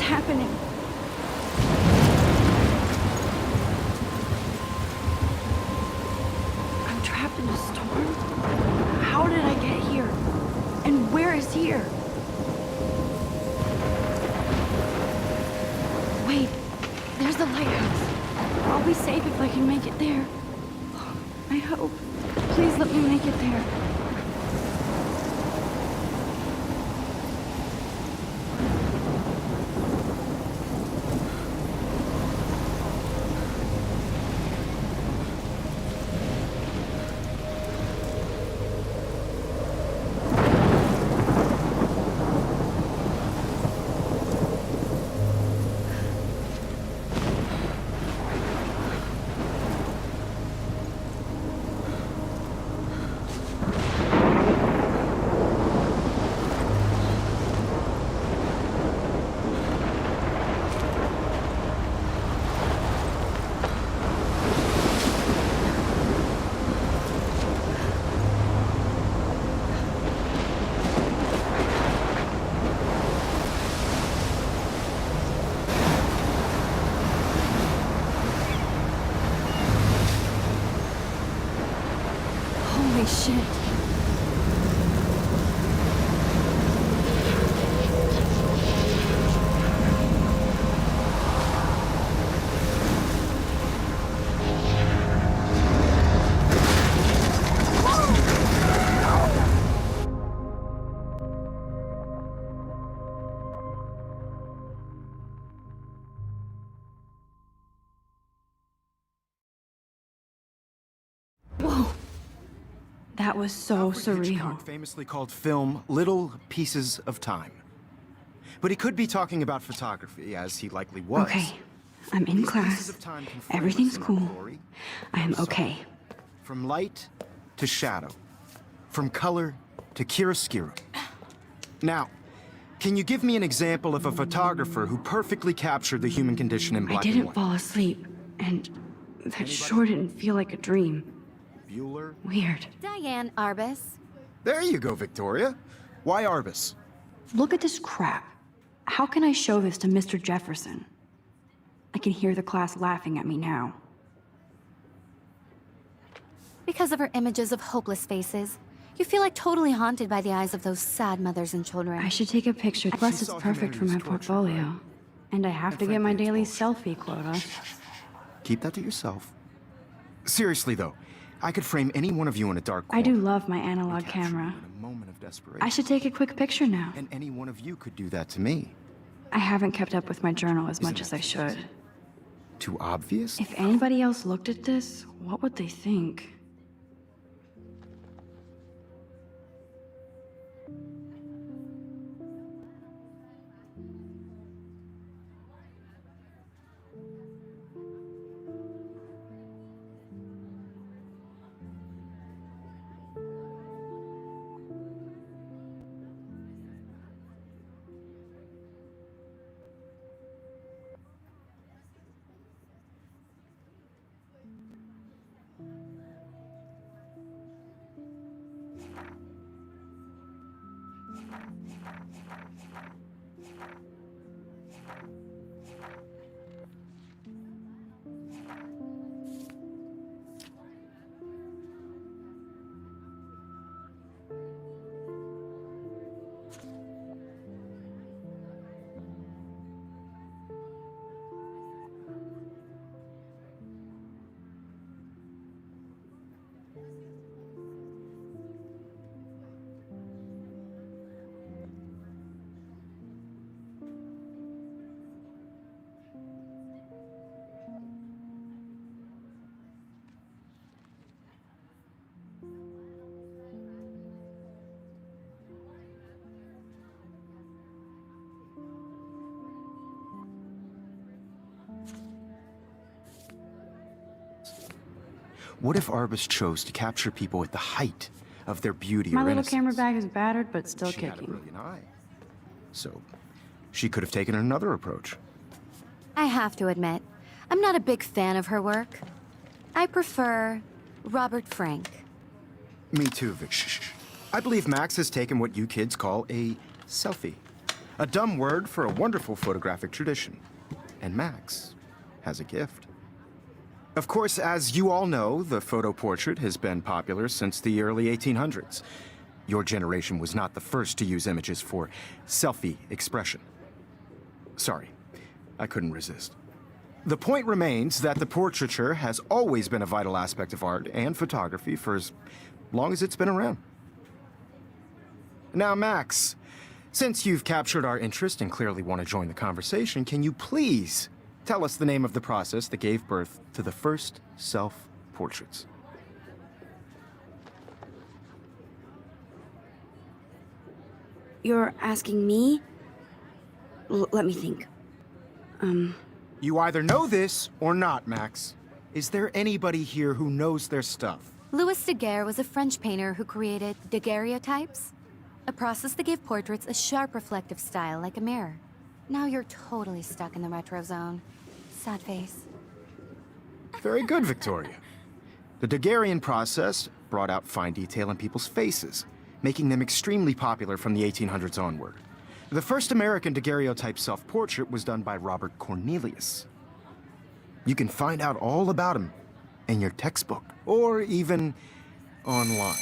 happening? I'm trapped in a storm? How did I get here? And where is here? Wait, there's the lighthouse. I'll be safe if I can make it there. I hope. Please let me make it there. Holy shit. Whoa. That was so surreal. Hitchcock famously called film little pieces of time. But he could be talking about photography, as he likely was. Okay, I'm in class. Everything's cool. I am okay. From light to shadow. From color to chiaroscuro. Now, can you give me an example of a photographer who perfectly captured the human condition in black and I didn't white? fall asleep, and that sure didn't feel like a dream. Bueller? Weird. Diane Arbus. There you go, Victoria. Why Arbus? Look at this crap. How can I show this to Mr. Jefferson? I can hear the class laughing at me now. Because of her images of hopeless faces, you feel like totally haunted by the eyes of those sad mothers and children. I should take a picture. Plus, it's saw perfect for my humanity's torture, portfolio. right? And I have And to get my frankly, daily it's selfie quota. Keep that to yourself. Seriously, though, I could frame any one of you in a dark corner. I do love my and analog capture you camera. in a moment of desperation. I should take a quick picture now. And any one of you could do that to me. I haven't kept up with my journal as much as I should. Too obvious? If anybody else looked at this, what would they think? What if Arbus chose to capture people at the height of their beauty My or little innocence? camera bag is battered, but still She had a kicking. brilliant eye. So, she could have taken another approach. I have to admit, I'm not a big fan of her work. I prefer Robert Frank. Me too, Vic. Shh, shh, shh. I believe Max has taken what you kids call a selfie. A dumb word for a wonderful photographic tradition. And Max has a gift. Of course, as you all know, the photo portrait has been popular since the early 1800s. Your generation was not the first to use images for selfie expression. Sorry, I couldn't resist. The point remains that the portraiture has always been a vital aspect of art and photography for as long as it's been around. Now, Max, since you've captured our interest and clearly want to join the conversation, can you please tell us the name of the process that gave birth to the first self-portraits? You're asking me? Let me think. You either know this or not, Max. Is there anybody here who knows their stuff? Louis Daguerre was a French painter who created daguerreotypes, a process that gave portraits a sharp reflective style like a mirror. Now you're totally stuck in the retro zone. Sad face. Very good, Victoria. The Daguerrean process brought out fine detail in people's faces, making them extremely popular from the 1800s onward. The first American daguerreotype self-portrait was done by Robert Cornelius. You can find out all about him in your textbook, or even online.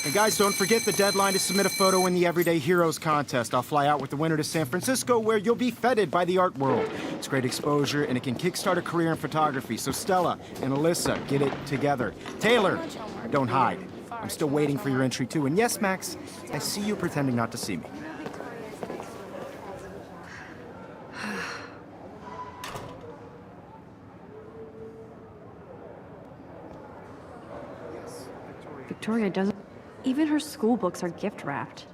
And guys, don't forget the deadline to submit a photo in the Everyday Heroes contest. I'll fly out with the winner to San Francisco, where you'll be feted by the art world. It's great exposure, and it can kickstart a career in photography. So Stella and Alyssa, get it together. Taylor, don't hide. I'm still waiting for your entry, too. And yes, Max, I see you pretending not to see me. Victoria doesn't... Even her school books are gift-wrapped.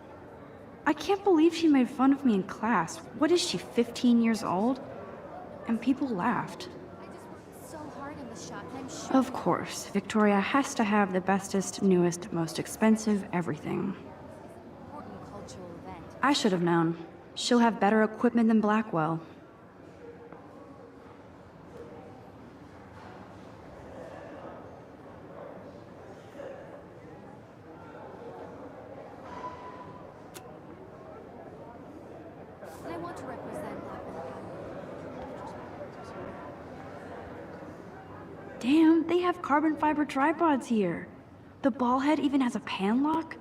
I can't believe she made fun of me in class. What is she, 15 years old? And people laughed. Of course, Victoria has to have the bestest, newest, most expensive everything. I should have known. She'll have better equipment than Blackwell. I want to represent Damn, they have carbon fiber tripods here. The ball head even has a pan lock?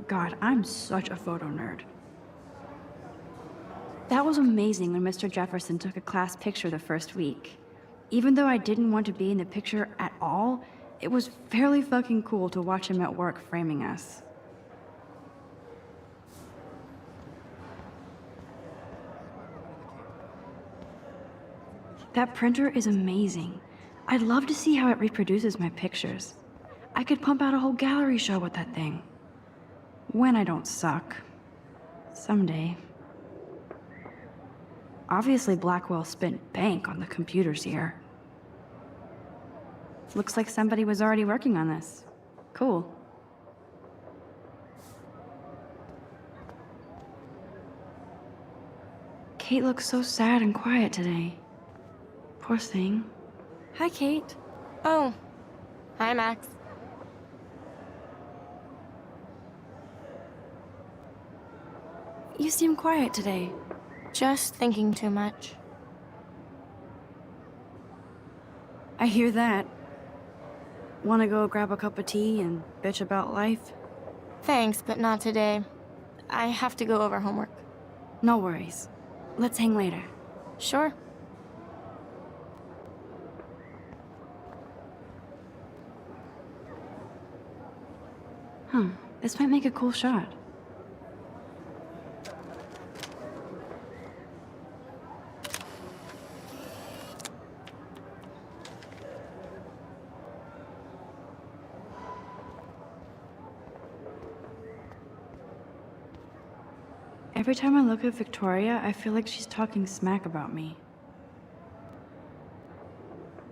God, I'm such a photo nerd. That was amazing when Mr. Jefferson took a class picture the first week. Even though I didn't want to be in the picture at all, it was fairly fucking cool to watch him at work framing us. That printer is amazing. I'd love to see how it reproduces my pictures. I could pump out a whole gallery show with that thing. When I don't suck. Someday. Obviously, Blackwell spent bank on the computers here. Looks like somebody was already working on this. Cool. Kate looks so sad and quiet today. Poor thing. Hi, Kate. Oh, hi, Max. You seem quiet today. Just thinking too much. I hear that. Wanna go grab a cup of tea and bitch about life? Thanks, but not today. I have to go over homework. No worries. Let's hang later. Sure. This might make a cool shot. Every time I look at Victoria, I feel like she's talking smack about me.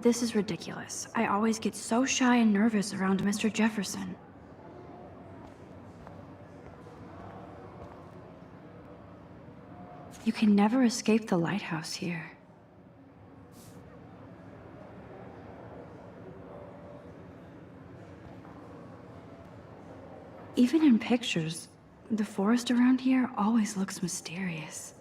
This is ridiculous. I always get so shy and nervous around Mr. Jefferson. You can never escape the lighthouse here. Even in pictures, The forest around here always looks mysterious.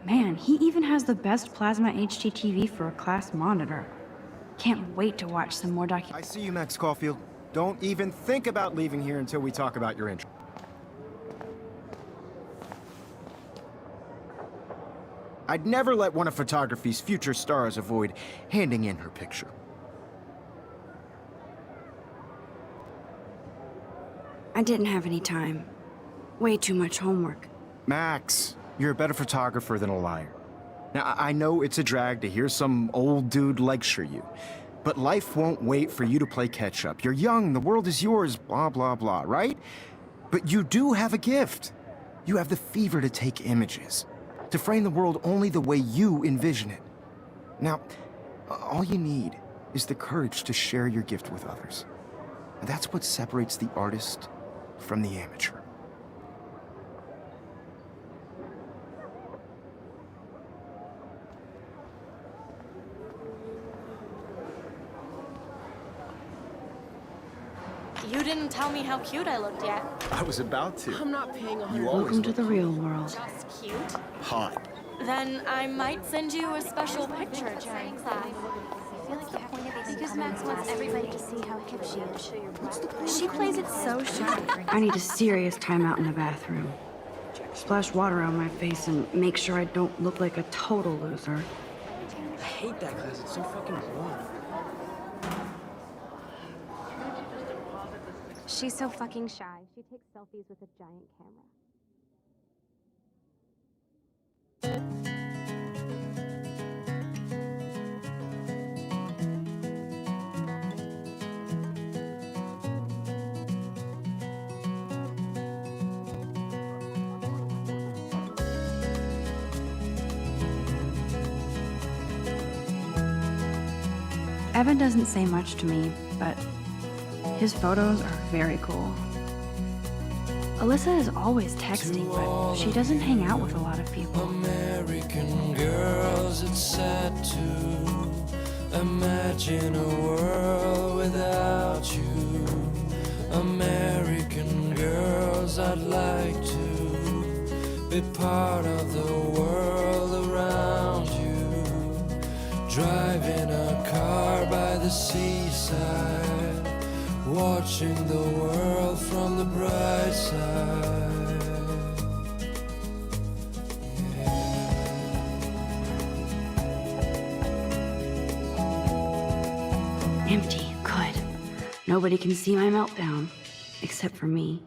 Man, he even has the best plasma HDTV for a class monitor. Can't wait to watch some more I see you, Max Caulfield. Don't even think about leaving here until we talk about your interest. I'd never let one of photography's future stars avoid handing in her picture. I didn't have any time. Way too much homework. Max, you're a better photographer than a liar. Now, I know it's a drag to hear some old dude lecture you, but life won't wait for you to play catch-up. You're young, the world is yours, blah, blah, blah, right? But you do have a gift. You have the fever to take images, to frame the world only the way you envision it. Now, all you need is the courage to share your gift with others. And that's what separates the artist from the amateur. You didn't tell me how cute I looked yet. I was about to. I'm not paying 100. You always Welcome to look the real world. Just cute? hot. Then I might send you a special picture during class. Because Max wants everybody to see how hip she is. She plays it so shy. I need a serious timeout in the bathroom. Splash water on my face and make sure I don't look like a total loser. I hate that class. It's so fucking boring. She's so fucking shy. She takes selfies with a giant camera. Evan doesn't say much to me, but his photos are very cool. Alyssa is always texting, but she doesn't hang out with a lot of people. American girls, it's sad to imagine a world without you. American girls, I'd like to be part of the world around you. Driving a car by the seaside, watching the world from the bright side. Empty, good. Nobody can see my meltdown, except for me.